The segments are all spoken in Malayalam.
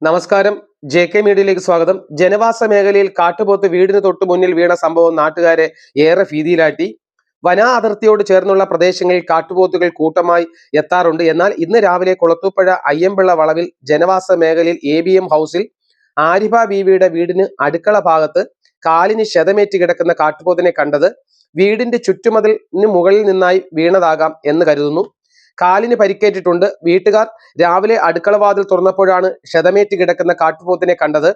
നമസ്കാരം. JK മീഡിയയിലേക്ക് സ്വാഗതം. ജനവാസ മേഖലയിൽ കാട്ടുപോത്ത് വീടിന് തൊട്ടു മുന്നിൽ വീണ സംഭവം നാട്ടുകാരെ ഏറെ ഭീതിയിലാട്ടി. വനാ അതിർത്തിയോട് ചേർന്നുള്ള പ്രദേശങ്ങളിൽ കാട്ടുപോത്തുകൾ കൂട്ടമായി എത്താറുണ്ട്. എന്നാൽ ഇന്ന് രാവിലെ കുളത്തൂപ്പുഴ അയ്യമ്പിള്ള വളവിൽ ജനവാസ മേഖലയിൽ ABM ഹൗസിൽ ആരിഫ ബീവിയുടെ വീടിന് അടുക്കള ഭാഗത്ത് കാലിന് ക്ഷതമേറ്റ് കിടക്കുന്ന കാട്ടുപോത്തിനെ കണ്ടത്. വീടിന്റെ ചുറ്റുമതിലിന് മുകളിൽ നിന്നായി വീണതാകാം എന്ന് കരുതുന്നു. കാലിന് പരിക്കേറ്റിട്ടുണ്ട്. വീട്ടുകാർ രാവിലെ അടുക്കളവാതിൽ തുറന്നപ്പോഴാണ് ക്ഷതമേറ്റ് കിടക്കുന്ന കാട്ടുപോത്തിനെ കണ്ടത്.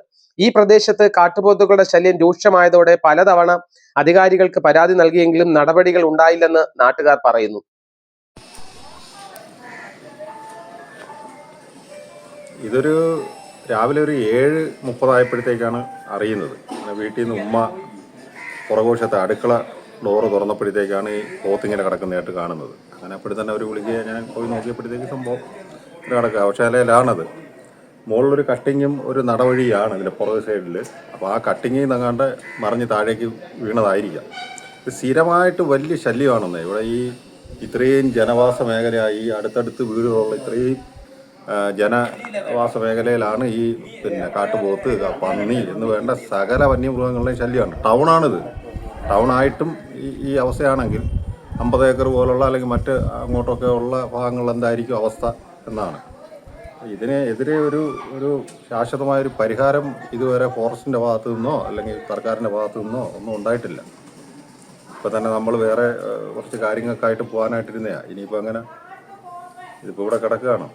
ഈ പ്രദേശത്ത് കാട്ടുപോത്തുകളുടെ ശല്യം രൂക്ഷമായതോടെ പലതവണ അധികാരികൾക്ക് പരാതി നൽകിയെങ്കിലും നടപടികൾ ഉണ്ടായില്ലെന്ന് നാട്ടുകാർ പറയുന്നു. ഇതൊരു രാവിലെ ഒരു 7:30 ആയപ്പോഴത്തേക്കാണ് അറിയുന്നത്. വീട്ടിൽ നിന്ന് ഉമ്മ പുറകോശത്തെ അടുക്കള ഡോറ് തുറന്നപ്പോഴത്തേക്കാണ് ഈ പോത്തിങ്ങനെ കിടക്കുന്നതായിട്ട് കാണുന്നത്. അങ്ങനെ അപ്പോഴും തന്നെ അവർ വിളിക്കുക, ഞാൻ പോയി നോക്കിയപ്പോഴത്തേക്ക് സംഭവം കിടക്കുക. ശൗചാലയിലാണത്. മുകളിലൊരു കട്ടിങ്ങും ഒരു നടവഴിയാണ് ഇതിൻ്റെ പുറകെ സൈഡിൽ. അപ്പോൾ ആ കട്ടിങ്ങിൽ നിന്നങ്ങാണ്ട് മറിഞ്ഞ് താഴേക്ക് വീണതായിരിക്കാം. ഇത് സ്ഥിരമായിട്ട് വലിയ ശല്യമാണെന്ന്. ഇവിടെ ഈ ഇത്രയും ജനവാസ മേഖലയായി, അടുത്തടുത്ത് വീടുകളുള്ള ഇത്രയും ജനവാസ മേഖലയിലാണ് ഈ കാട്ടുപോത്ത്, പന്നി എന്ന് വേണ്ട സകല വന്യമൃഗങ്ങളുടെയും ശല്യമാണ്. ടൗണാണിത്. ടൗണായിട്ടും ഈ അവസ്ഥയാണെങ്കിൽ 50 ഏക്കർ പോലുള്ള അല്ലെങ്കിൽ മറ്റ് അങ്ങോട്ടൊക്കെ ഉള്ള ഭാഗങ്ങളിൽ എന്തായിരിക്കും അവസ്ഥ എന്നാണ്. ഇതിനെതിരെ ഒരു ശാശ്വതമായൊരു പരിഹാരം ഇതുവരെ ഫോറസ്റ്റിൻ്റെ ഭാഗത്തു നിന്നോ അല്ലെങ്കിൽ സർക്കാരിൻ്റെ ഭാഗത്തു നിന്നോ ഒന്നും ഉണ്ടായിട്ടില്ല. ഇപ്പം തന്നെ നമ്മൾ വേറെ കുറച്ച് കാര്യങ്ങൾക്കായിട്ട് പോകാനായിട്ടിരുന്നതാണ്. ഇനിയിപ്പോൾ അങ്ങനെ ഇതിപ്പോൾ ഇവിടെ കിടക്കുകയാണ്.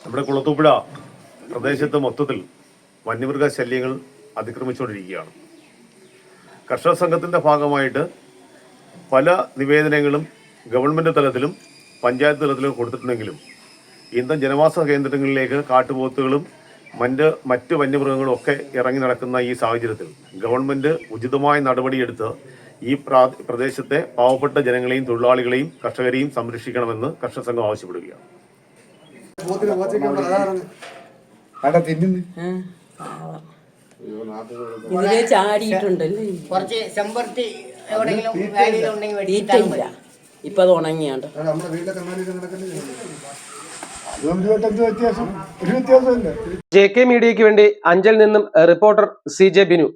നമ്മുടെ കുളത്തൂപ്പുഴ പ്രദേശത്ത് മൊത്തത്തിൽ വന്യമൃഗ ശല്യങ്ങൾ അതിക്രമിച്ചുകൊണ്ടിരിക്കുകയാണ്. കർഷക സംഘത്തിൻ്റെ ഭാഗമായിട്ട് പല നിവേദനങ്ങളും ഗവൺമെൻറ് തലത്തിലും പഞ്ചായത്ത് തലത്തിലും കൊടുത്തിട്ടുണ്ടെങ്കിലും ഇന്നും ജനവാസ കേന്ദ്രങ്ങളിലേക്ക് കാട്ടുപോത്തുകളും മറ്റ് വന്യമൃഗങ്ങളും ഒക്കെ ഇറങ്ങി നടക്കുന്ന ഈ സാഹചര്യത്തിൽ ഗവൺമെൻറ് ഉചിതമായ നടപടിയെടുത്ത് ഈ പ്രദേശത്തെ പാവപ്പെട്ട ജനങ്ങളെയും തൊഴിലാളികളെയും കർഷകരെയും സംരക്ഷിക്കണമെന്ന് കർഷക സംഘം ആവശ്യപ്പെടുകയാണ്. ഇതിലെ ചാടിയിട്ടുണ്ടല്ലേ, ഇപ്പൊ അത് ഉണങ്ങിയാണ്ട്. JK മീഡിയയ്ക്ക് വേണ്ടി അഞ്ചൽ നിന്നും റിപ്പോർട്ടർ CJ ബിനു.